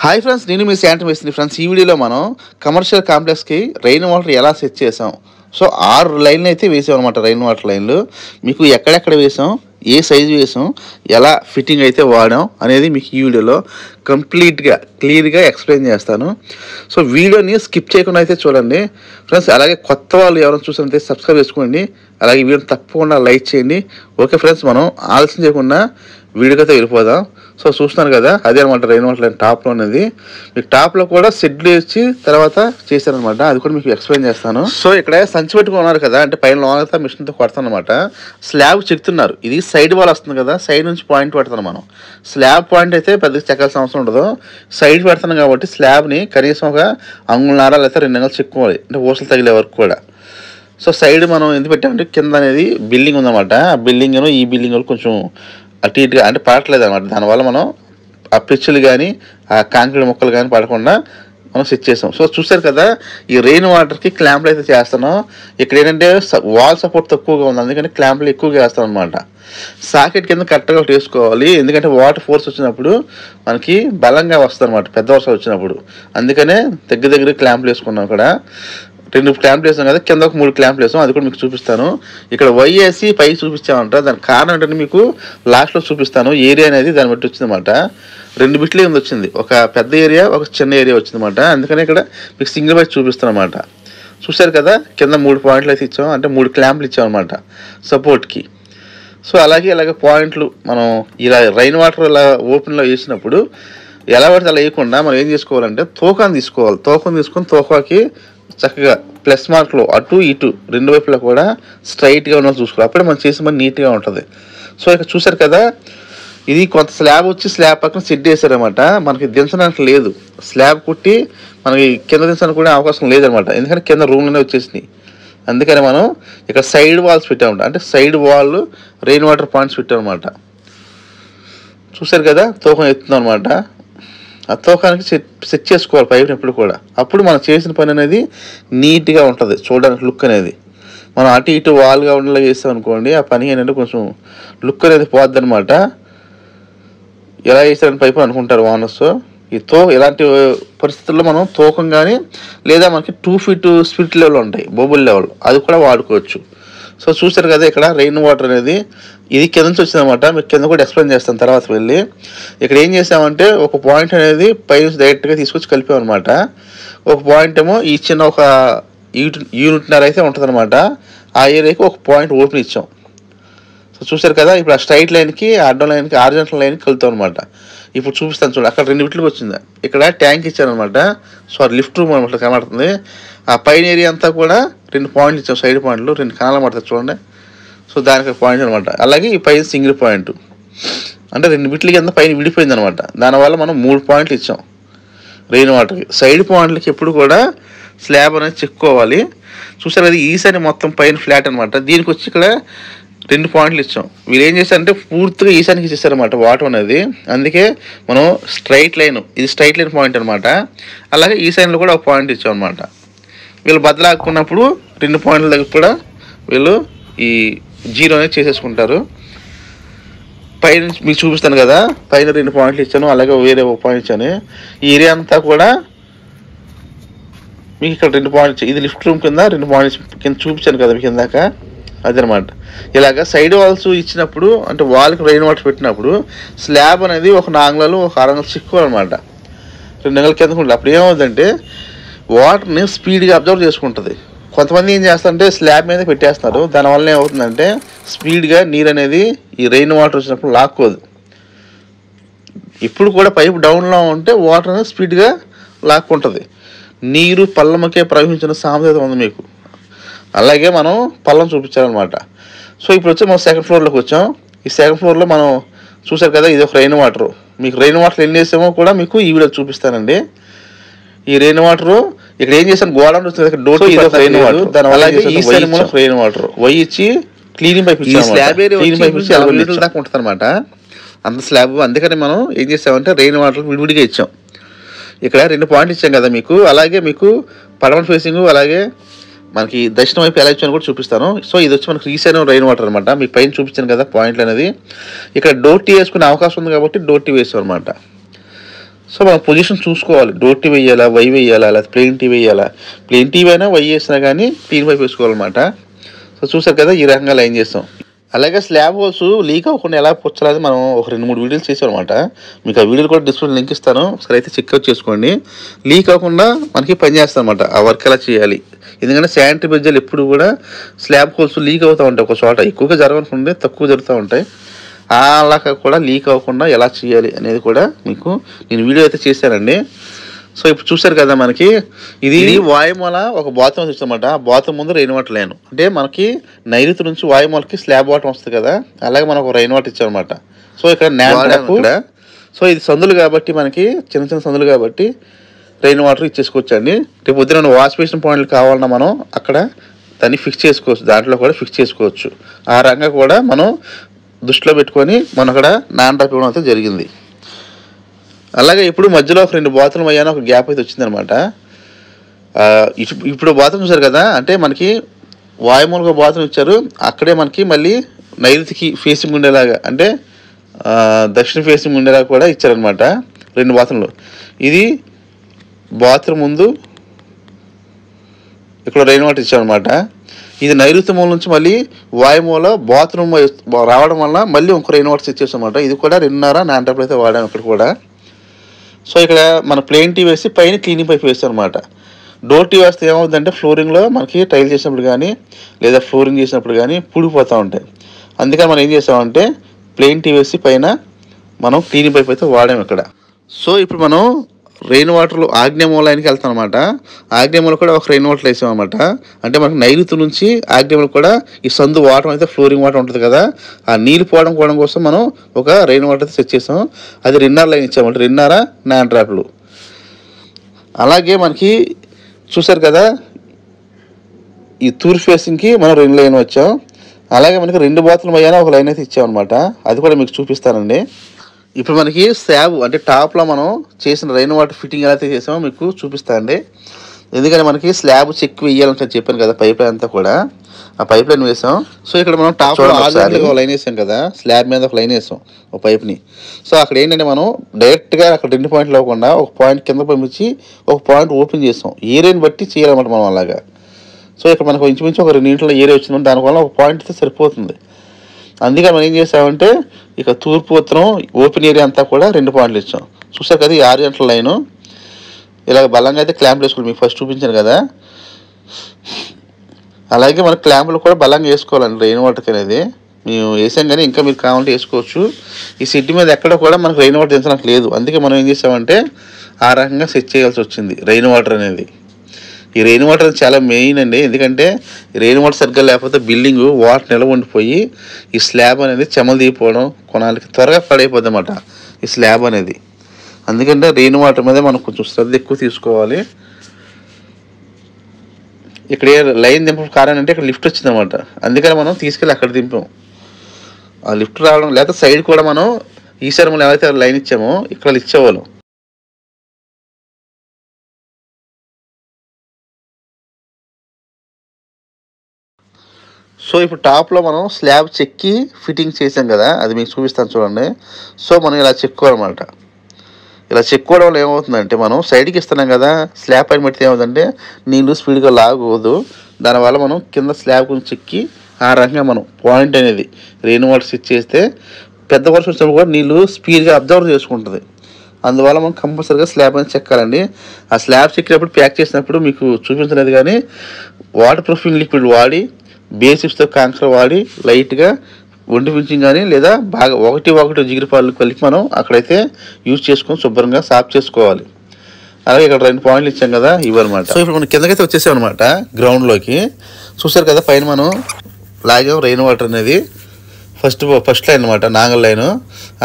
Hi friends, నేను మీ శాంటమ్ వేస్తుంది. Friends, ఈ వీడియోలో మనం కమర్షియల్ కాంప్లెక్స్కి రెయిన్ వాటర్ ఎలా సెట్ చేసాం. సో 6 లైన్లు అయితే వేసాం అనమాట. రెయిన్ వాటర్ లైన్లు మీకు ఎక్కడెక్కడ వేసాం, ఏ సైజు వేసాం, ఎలా ఫిట్టింగ్ అయితే వాడాం అనేది మీకు ఈ వీడియోలో కంప్లీట్గా క్లియర్గా ఎక్స్ప్లెయిన్ చేస్తాను. సో వీడియోని స్కిప్ చేయకుండా అయితే చూడండి ఫ్రెండ్స్. అలాగే కొత్త వాళ్ళు ఎవరైనా చూసినట్లయితే సబ్స్క్రైబ్ చేసుకోండి. అలాగే వీడియోని తప్పకుండా లైక్ చేయండి. ఓకే ఫ్రెండ్స్, మనం ఆలస్యం చేయకుండా వీడియోకి అయితే వెళ్ళిపోదాం. సో చూస్తున్నారు కదా, అదే అనమాట రెయిన్ వాటర్ లైన్ టాప్లో ఉన్నది. మీకు టాప్లో కూడా షెడ్లు వేసి తర్వాత చేశారనమాట. అది కూడా మీకు ఎక్స్ప్లెయిన్ చేస్తాను. సో ఇక్కడ సంచి పెట్టుకున్నారు కదా, అంటే పైన లోనంతా మిషన్తో కొడతానమాట. స్లాబ్ చెక్తున్నారు. ఇది సైడ్ వాల్ వస్తుంది కదా, సైడ్ నుంచి పాయింట్ పెడతాను మనం. స్లాబ్ పాయింట్ అయితే పెద్దగా చెక్కాల్సిన అవసరం ఉండదు. సైడ్ పెడతాను కాబట్టి స్లాబ్ని కనీసం ఒక అంగుళన్నర లేకపోతే 2 అంగుళాలు చెక్కుకోవాలి, అంటే ఊసలు తగిలే వరకు కూడా. సో సైడ్ మనం ఎందుకు పెట్టామంటే కింద అనేది బిల్డింగ్ ఉందన్నమాట. ఆ బిల్డింగ్ ఈ బిల్డింగ్ కొంచెం అటు ఇటుగా అంటే పడట్లేదు అనమాట. దానివల్ల మనం ఆ పిచ్చులు కానీ ఆ కాంక్రీట్ ముక్కలు కానీ పడకుండా మనం సెట్ చేసాం. సో చూసారు కదా, ఈ రెయిన్ వాటర్కి క్లాంపులు అయితే చేస్తున్నాం. ఇక్కడ ఏంటంటే వాల్ సపోర్ట్ తక్కువగా ఉంది, అందుకని క్లాంపులు ఎక్కువగా వేస్తాం అనమాట. సాకెట్ కింద కరెక్ట్గా ఒకటి వేసుకోవాలి, ఎందుకంటే వాటర్ ఫోర్స్ వచ్చినప్పుడు మనకి బలంగా వస్తుంది అనమాట, పెద్ద వర్షాలు వచ్చినప్పుడు. అందుకనే దగ్గర క్లాంపులు వేసుకున్నాం. ఇక్కడ 2 క్లాంపులు వేసాం కదా, కింద ఒక 3 క్లాంపులు వేసాం. అది కూడా మీకు చూపిస్తాను. ఇక్కడ వైఏసి పై చూపించామంట. దానికి కారణం ఏంటంటే మీకు లాస్ట్లో చూపిస్తాను. ఏరియా అనేది దాన్ని బట్టి వచ్చిందన్నమాట. 2 బిట్లు కింద వచ్చింది, ఒక పెద్ద ఏరియా ఒక చిన్న ఏరియా వచ్చిందన్నమాట. అందుకని ఇక్కడ మీకు సింగిల్ వైజ్ చూపిస్తాను అనమాట. చూసారు కదా, కింద 3 పాయింట్లు అయితే ఇచ్చాం, అంటే 3 క్లాంపులు ఇచ్చాం అనమాట సపోర్ట్కి. సో అలాగే పాయింట్లు మనం ఇలా రెయిన్ వాటర్ ఇలా ఓపెన్లో వేసినప్పుడు ఎలా పడితే అలా వేయకుండా మనం ఏం చేసుకోవాలంటే తోకాన్ని తీసుకోవాలి. తీసుకొని తోకాకి చక్కగా ప్లస్ మార్క్లో అటు ఇటు 2 వైపులా కూడా స్ట్రైట్గా ఉన్న చూసుకోవాలి. అప్పుడే మనం చేసే పని నీట్గా ఉంటుంది. సో ఇక్కడ చూసారు కదా, ఇది కొంత స్లాబ్ వచ్చి స్లాబ్ పక్కన సెట్ చేశారనమాట. మనకి దించడానికి లేదు, స్లాబ్ కుట్టి మనకి కింద దించడానికి కూడా అవకాశం లేదనమాట, ఎందుకంటే కింద రూమ్లోనే వచ్చేసినాయి. అందుకని మనం ఇక్కడ సైడ్ వాల్స్ పెట్టామన్నమాట, అంటే side wall rain water points పెట్టామన్నమాట. చూసారు కదా, తూకం ఎత్తుందన్నమాట. ఆ తూకానికి సెట్ చేసుకోవాలి పైపుని ఎప్పుడు కూడా. అప్పుడు మనం చేసిన పని అనేది నీట్గా ఉంటుంది, చూడడానికి లుక్ అనేది. మనం అటు ఇటు వాల్గా ఉండేలా చేస్తాం అనుకోండి, ఆ పని ఏంటంటే కొంచెం లుక్ అనేది పోద్ది అనమాట. ఎలా చేస్తారని పైపు అనుకుంటారు ఓనర్స్. ఇలాంటి పరిస్థితుల్లో మనం తూకం కానీ లేదా మనకి 2 ఫీట్ స్పిరిట్ లెవెల్ ఉంటాయి, బొబుల్ లెవెల్, అది కూడా వాడుకోవచ్చు. సో చూసారు కదా, ఇక్కడ రెయిన్ వాటర్ అనేది ఇది కింద నుంచి వచ్చిందనమాట. మీకు కింద కూడా ఎక్స్ప్లెయిన్ చేస్తాను తర్వాత వెళ్ళి. ఇక్కడ ఏం చేసామంటే ఒక పాయింట్ అనేది పై నుంచి డైరెక్ట్గా తీసుకొచ్చి కలిపామన్నమాట. ఒక పాయింట్ ఏమో ఈ చిన్న ఒక యూనిట్నర్ అయితే ఉంటుంది అనమాట. ఆ ఏరియాకి ఒక పాయింట్ ఓపెన్ ఇచ్చాం. సో చూసారు కదా, ఇప్పుడు ఆ స్ట్రైట్ లైన్కి అడ్డం లైన్కి హారిజాంటల్ లైన్కి కలుతాం అనమాట. ఇప్పుడు చూపిస్తాను చూడండి, అక్కడ 2 బిట్లకు వచ్చింది. ఇక్కడ ట్యాంక్ ఇచ్చారనమాట. సో అది లిఫ్ట్ రూమ్ అనమాట కనబడుతుంది. ఆ పైన ఏరియా అంతా కూడా 2 పాయింట్లు ఇచ్చాం, సైడ్ పాయింట్లు 2 కనాలు పడతాయి చూడండి. సో దానికి పాయింట్ అనమాట. అలాగే ఈ పైన సింగిల్ పాయింట్, అంటే 2 బిట్లకి అంతా పైన విడిపోయింది అనమాట. దానివల్ల మనం 3 పాయింట్లు ఇచ్చాం రెయిన్ వాటర్కి. సైడ్ పాయింట్లకి ఎప్పుడు కూడా స్లాబ్ అనేది చెక్కుకోవాలి. చూసారు అది ఈసారి మొత్తం పైన ఫ్లాట్ అనమాట. దీనికి వచ్చి ఇక్కడ 2 పాయింట్లు ఇచ్చాం. వీళ్ళు ఏం చేశారంటే పూర్తిగా ఈశానికి ఇచ్చేసారనమాట వాటర్ అనేది. అందుకే మనం స్ట్రైట్ లైన్, ఇది స్ట్రైట్ లైన్ పాయింట్ అనమాట. అలాగే ఈ సైడ్లో కూడా ఒక పాయింట్ ఇచ్చాం అనమాట. వీళ్ళు బద్దలాక్కున్నప్పుడు 2 పాయింట్ల దగ్గర కూడా వీళ్ళు ఈ 0 అనేది చేసేసుకుంటారు. పైన మీకు చూపిస్తాను కదా, పైన 2 పాయింట్లు ఇచ్చాను, అలాగే వేరే ఒక పాయింట్ ఇచ్చాను. ఈ ఏరియా అంతా కూడా మీకు ఇక్కడ 2 పాయింట్స్, ఇది లిఫ్ట్ రూమ్ కింద 2 పాయింట్స్ కింద చూపించాను కదా మీకు ఇందాక, అదనమాట. ఇలాగ సైడ్ వాల్స్ ఇచ్చినప్పుడు, అంటే వాల్కి రెయిన్ వాటర్ పెట్టినప్పుడు స్లాబ్ అనేది ఒక 4 అంగుళాలు ఒక 6 అంగుళాలు చిక్కుకోవాలన్నమాట. 2 అంగుళాల కింద ఉంటుంది. అప్పుడు ఏమవుతుందంటే వాటర్ని స్పీడ్గా అబ్జర్వ్ చేసుకుంటుంది. కొంతమంది ఏం చేస్తారంటే స్లాబ్ మీద పెట్టేస్తారు, దానివల్ల ఏమవుతుందంటే స్పీడ్గా నీరు అనేది ఈ రెయిన్ వాటర్ వచ్చినప్పుడు లాక్కోదు. ఇప్పుడు కూడా పైపు డౌన్లో ఉంటే వాటర్ అనేది స్పీడ్గా లాక్కుంటుంది. నీరు పల్లమకే ప్రవహించిన సామెత ఉంది మీకు. అలాగే మనం పల్లం చూపించాలన్నమాట. సో ఇప్పుడు వచ్చి మనం సెకండ్ ఫ్లోర్లోకి వచ్చాం. ఈ సెకండ్ ఫ్లోర్లో మనం చూసారు కదా, ఇది ఒక రెయిన్ వాటర్. మీకు రెయిన్ వాటర్ ఎన్ని వేసామో కూడా మీకు ఈ వీడియో చూపిస్తానండి. ఈ రెయిన్ వాటర్ ఇక్కడ ఏం చేశాను, గోడ వచ్చింది డోర్ రెయిన్ వాటర్. దానివల్ల ఈ సైడ్ రెయిన్ వాటర్ ఇచ్చి క్లీనింగ్ పైప్ దాకా ఉంటుంది అనమాట, అంత స్లాబ్. అందుకని మనం ఏం చేసామంటే రెయిన్ వాటర్ విడివిడిగా ఇచ్చాం. ఇక్కడ 2 పాయింట్లు ఇచ్చాం కదా మీకు. అలాగే మీకు పడమట ఫేసింగ్, అలాగే మనకి దక్షిణ వైపు ఎలా ఇచ్చాను కూడా చూపిస్తాను. సో ఇది వచ్చి మనకి రీసైన్ రెయిన్ వాటర్ అనమాట. మీకు పైన చూపించాను కదా పాయింట్లు అనేది. ఇక్కడ డోర్ టీ వేసుకునే అవకాశం ఉంది కాబట్టి డోర్ టీ వేసాం అనమాట. సో మనం పొజిషన్ చూసుకోవాలి. డోర్ టీ వేయాలా, వై వేయాలా, లేదా ప్లెయిన్ టీ వేయాలా. ప్లెయిన్ టీ అయినా వై వేసినా కానీ క్లీన్ వైపు వేసుకోవాలన్నమాట. సో చూసారు కదా, ఈ రకంగా లైన్ చేస్తాం. అలాగే స్లాబ్ హోల్స్ లీక్ అవ్వకుండా ఎలా పుచ్చాలని మనం ఒక 2-3 వీడియోలు చేసాం అనమాట. మీకు ఆ వీడియోలు కూడా డిస్ప్లే లింక్ ఇస్తాను, ఒకసారి అయితే చెక్అవుట్ చేసుకోండి. లీక్ అవ్వకుండా మనకి పనిచేస్తాం అనమాట ఆ వర్క్ ఎలా చేయాలి. ఎందుకంటే శానిటరీ బెజ్జాలు ఎప్పుడు కూడా స్లాబ్ హోల్స్ లీక్ అవుతూ ఉంటాయి. ఒక చోట ఎక్కువగా జరగనుకుంటే తక్కువ జరుగుతూ ఉంటాయి. అలా కూడా లీక్ అవ్వకుండా ఎలా చేయాలి అనేది కూడా మీకు నేను వీడియో అయితే చేశానండి. సో ఇప్పుడు చూసారు కదా, మనకి ఇది వాయుమూల ఒక బాత్రూమ్ ఇస్తామన్నమాట. ఆ బాత్రూమ్ ముందు రెయిన్ వాటర్ లైన్, అంటే మనకి నైరుతి నుంచి వాయుమూలకి స్లాబ్ వాటర్ వస్తుంది కదా, అలాగే మనకు ఒక రెయిన్ వాటర్ ఇచ్చామన్నమాట. సో ఇక్కడ ఇక్కడ సో ఇది సందులు కాబట్టి, మనకి చిన్న చిన్న సందులు కాబట్టి రెయిన్ వాటర్ ఇచ్చేసుకోవచ్చు అండి. రేపు పొద్దున వాష్ బేసిన్ పాయింట్లు కావాలన్నా మనం అక్కడ దాన్ని ఫిక్స్ చేసుకోవచ్చు, దాంట్లో కూడా ఫిక్స్ చేసుకోవచ్చు. ఆ రకంగా కూడా మనం దృష్టిలో పెట్టుకొని మనం అక్కడ నాన్-డ్రాప్ ఇవ్వడం అయితే జరిగింది. అలాగే ఇప్పుడు మధ్యలో ఒక 2 బాత్రూమ్ అయ్యాను, ఒక గ్యాప్ అయితే వచ్చిందనమాట. ఇప్పుడు బాత్రూమ్ చూసారు కదా, అంటే మనకి వాయుమూలక బాత్రూమ్ ఇచ్చారు, అక్కడే మనకి మళ్ళీ నైరుతికి ఫేసింగ్ ఉండేలాగా, అంటే దక్షిణ ఫేసింగ్ ఉండేలాగా కూడా ఇచ్చారనమాట 2 బాత్రూమ్లు. ఇది బాత్రూమ్ ముందు ఇక్కడ రెయిన్ వాటర్ ఇచ్చారనమాట. ఇది నైరుతి మూల నుంచి మళ్ళీ వాయుమూల బాత్రూమ్ రావడం వల్ల మళ్ళీ ఇంకో రెయిన్ వాటర్ ఇచ్చేసామన్నమాట. ఇది కూడా 2.5 నాన్-డ్రాప్ అయితే వాడాము ఇక్కడ కూడా. సో ఇక్కడ మన ప్లెయిన్ టీ వేసి పైన క్లీనింగ్ పైప్ వేస్తాం అనమాట. డోర్ టీ వేస్తే ఏమవుతుందంటే ఫ్లోరింగ్లో మనకి టైల్ చేసినప్పుడు కానీ లేదా ఫ్లోరింగ్ చేసినప్పుడు కానీ పుడిపోతూ ఉంటాయి. అందుకని మనం ఏం చేస్తామంటే ప్లెయిన్ టీ వేసి పైన మనం క్లీనింగ్ పైప్ అయితే వాడాము ఇక్కడ. సో ఇప్పుడు మనం రెయిన్ వాటర్లు ఆగ్నేయమూలానికి వెళ్తాం అనమాట. ఆగ్నేయమూల కూడా ఒక రెయిన్ వాటర్ వేసాం అనమాట. అంటే మనకు నైరుతి నుంచి ఆగ్నేయమూల కూడా ఈ సందు వాటర్ అయితే ఫ్లోరింగ్ వాటర్ ఉంటుంది కదా, ఆ నీళ్ళు పోవడం కోసం మనం ఒక రెయిన్ వాటర్ అయితే సెట్ చేసాం. అది 2.5 లైన్ ఇచ్చామంటే 2.5 నాన్-డ్రాప్లు. అలాగే మనకి చూసారు కదా, ఈ తూర్పు ఫేసింగ్కి మనం 2 లైన్ వచ్చాం. అలాగే మనకి 2 బాత్రూమ్ అయ్యానో ఒక లైన్ అయితే ఇచ్చామన్నమాట. అది కూడా మీకు చూపిస్తానండి. ఇప్పుడు మనకి స్లాబ్ అంటే టాప్లో మనం చేసిన రెయిన్ వాటర్ ఫిట్టింగ్ ఎలా అయితే చేసామో మీకు చూపిస్తానండి. ఎందుకంటే మనకి స్లాబ్ చెక్ వేయాలంటే చెప్పాను కదా, పైప్ లైన్ అంతా కూడా ఆ పైప్ లైన్ వేసాం. సో ఇక్కడ మనం టాప్లో ఒక లైన్ వేసాం కదా, స్లాబ్ మీద ఒక లైన్ వేసాం ఒక పైప్ని. సో అక్కడ ఏంటంటే మనం డైరెక్ట్గా అక్కడ 2 పాయింట్లు అవ్వకుండా ఒక పాయింట్ కింద పంపించి ఒక పాయింట్ ఓపెన్ చేసాం. ఏరియాని బట్టి చేయాలన్నమాట మనం అలాగా. సో ఇక్కడ మనకు ఇంచుమించు ఒక 2 ఇంట్లో ఏరియా వచ్చింది, దానివల్ల ఒక పాయింట్ అయితే సరిపోతుంది. అందుకని మనం ఏం చేసామంటే ఇక తూర్పు ఉత్తరం ఓపెన్ ఏరియా అంతా కూడా 2 పాయింట్లు ఇచ్చాం. చూసారు కదా, ఈ 6 గంటల లైను ఇలాగ బలంగా అయితే క్లాంపులు వేసుకోవాలి, మీకు ఫస్ట్ చూపించాను కదా. అలాగే మన క్లాంపులు కూడా బలంగా వేసుకోవాలండి రెయిన్ వాటర్కి అనేది. మేము వేసాం కానీ ఇంకా మీరు కావాలంటే వేసుకోవచ్చు. ఈ సెట్ మీద ఎక్కడ కూడా మనకు రెయిన్ వాటర్ దించడానికి లేదు, అందుకే మనం ఏం చేసామంటే ఆ రకంగా సెట్ చేయాల్సి వచ్చింది రెయిన్ వాటర్ అనేది. ఈ రెయిన్ వాటర్ చాలా మెయిన్ అండి, ఎందుకంటే రెయిన్ వాటర్ సరిగ్గా లేకపోతే బిల్డింగ్ వాటర్ నిల్వ ఉండిపోయి ఈ స్లాబ్ అనేది చెమలు దిగిపోవడం, కొనాలకి త్వరగా పడైపోద్ది అన్నమాట ఈ స్లాబ్ అనేది. అందుకంటే రెయిన్ వాటర్ మీద మనం కొంచెం శ్రద్ధ ఎక్కువ తీసుకోవాలి. ఇక్కడ లైన్ దింపడం కారణం అంటే ఇక్కడ లిఫ్ట్ వచ్చిందన్నమాట, అందుకని మనం తీసుకెళ్ళి అక్కడ దింపాం. ఆ లిఫ్ట్ రావడం లేకపోతే సైడ్ కూడా మనం ఈసారి మనం ఏవైతే లైన్ ఇచ్చామో ఇక్కడ ఇచ్చేవాళ్ళం. సో ఇప్పుడు టాప్లో మనం స్లాబ్ చెక్కి ఫిట్టింగ్ చేసాం కదా, అది మీకు చూపిస్తాను చూడండి. సో మనం ఇలా చెక్కోవాలన్నమాట. ఇలా చెక్కోవడం వల్ల ఏమవుతుందంటే మనం సైడ్కి ఇస్తున్నాం కదా, స్లాబ్ పైన పెడితే ఏమవుతుందంటే నీళ్ళు స్పీడ్గా లాగకూడదు. దానివల్ల మనం కింద స్లాబ్ కొంచెం చెక్కి ఆ రకంగా మనం పాయింట్ అనేది రెయిన్ వాటర్ సెట్ చేస్తే పెద్ద వర్షం వచ్చినప్పుడు కూడా నీళ్ళు స్పీడ్గా అబ్జర్వ్ చేసుకుంటుంది. అందువల్ల మనం కంపల్సరీగా స్లాబ్ అనేది చెక్కాలండి. ఆ స్లాబ్ చెక్కినప్పుడు ప్యాక్ చేసినప్పుడు మీకు చూపించలేదు కానీ వాటర్ ప్రూఫింగ్ లిక్విడ్ వాడి బేసిక్స్తో కాంకర్ వాడి లైట్గా ఒంటి పించింగ్ కానీ లేదా బాగా 1 జిగిరిపాలు కలిపి మనం అక్కడైతే యూజ్ చేసుకొని శుభ్రంగా సాఫ్ చేసుకోవాలి. అలాగే ఇక్కడ 2 పాయింట్లు ఇచ్చాం కదా, ఇవన్నమాట. సో ఇప్పుడు మనం కిందకైతే వచ్చేసాం అనమాట గ్రౌండ్లోకి. చూసారు కదా, పైన మనం లాగాం రెయిన్ వాటర్ అనేది ఫస్ట్ లైన్ అనమాట, నాగల్ లైను.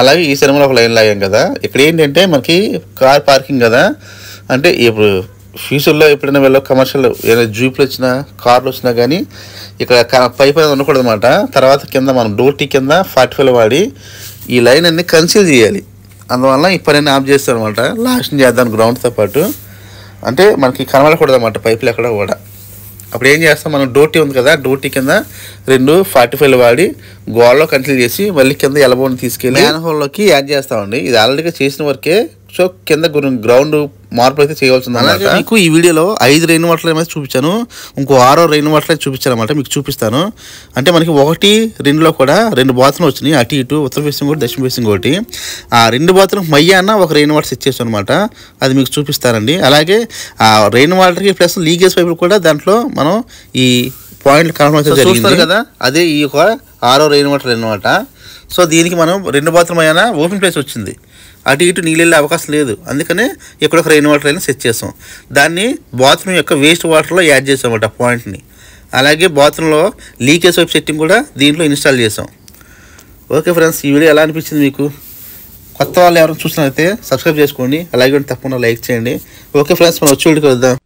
అలాగే ఈ సినిమాలో ఒక లైన్ లాగాం కదా. ఇక్కడ ఏంటంటే మనకి కార్ పార్కింగ్ కదా, అంటే ఇప్పుడు ఫ్యూచర్లో ఎప్పుడైనా వెళ్ళి కమర్షియల్ ఏదైనా జీప్లు వచ్చినా కార్లు వచ్చినా కానీ ఇక్కడ పైప్ అనేది ఉండకూడదు అనమాట. తర్వాత కింద మనం డోర్ టీ కింద 45 వాడి ఈ లైన్ అన్ని కన్సీల్ చేయాలి. అందువల్ల ఈ పని ఆఫ్ చేస్తాం అనమాట, లాస్ట్ చేద్దాం గ్రౌండ్తో పాటు. అంటే మనకి కనబడకూడదు అనమాట పైపులు ఎక్కడ కూడా. అప్పుడు ఏం చేస్తాం, మనం డోర్ టీ ఉంది కదా, డోర్ టీ కింద 2 45 వాడి గోడలో కన్సీల్ చేసి మళ్ళీ కింద ఎలబోని తీసుకెళ్ళి మ్యాన్ హోల్లోకి యాడ్ చేస్తామండి. ఇది ఆల్రెడీగా చేసిన వరకే సో కింద గ్రౌండ్ మార్పు అయితే చేయవలసింది. అలాగే మీకు ఈ వీడియోలో 5 రెయిన్ వాటర్ లైన్ అయితే చూపించాను, ఇంకో 6వ రెయిన్ వాటర్ లైన్ చూపించాను అనమాట. మీకు చూపిస్తాను. అంటే మనకి 1, 2లో కూడా 2 బాత్రూమ్లు వచ్చినాయి, అటు ఇటు ఉత్తర ఫేసింగ్ ఒకటి దక్షిణ ఫేసింగ్ ఒకటి. ఆ 2 బాత్రూమ్ మయ్యాన్న ఒక రెయిన్ వాటర్ సెట్ చేసాం అనమాట. అది మీకు చూపిస్తానండి. అలాగే ఆ రెయిన్ వాటర్కి ప్లస్ లీకేజ్ పైపులు కూడా దాంట్లో మనం ఈ పాయింట్లు కనబడి జరిగింది కదా, అదే ఈ యొక్క 6వ రెయిన్ వాటర్ లైన్ అనమాట. సో దీనికి మనం 2 బాత్రూమ్ అయ్యాన ఓపెన్ ప్లేస్ వచ్చింది, అటు ఇటు నీళ్ళు వెళ్ళే అవకాశం లేదు. అందుకనే ఇక్కడ ఒక రెయిన్ వాటర్ లైన్ సెట్ చేసాం. దాన్ని బాత్రూమ్ యొక్క వేస్ట్ వాటర్లో యాడ్ చేసాం అన్నమాట పాయింట్ని. అలాగే బాత్రూంలో లీకేజ్ వైపు సెట్టింగ్ కూడా దీంట్లో ఇన్స్టాల్ చేసాం. ఓకే ఫ్రెండ్స్, ఈ వీడియో ఎలా అనిపించింది మీకు? కొత్త వాళ్ళు ఎవరైనా చూసినట్లయితే సబ్స్క్రైబ్ చేసుకోండి, అలాగే తప్పకుండా లైక్ చేయండి. ఓకే ఫ్రెండ్స్, మనం వచ్చి వీడియోకి వద్దాం.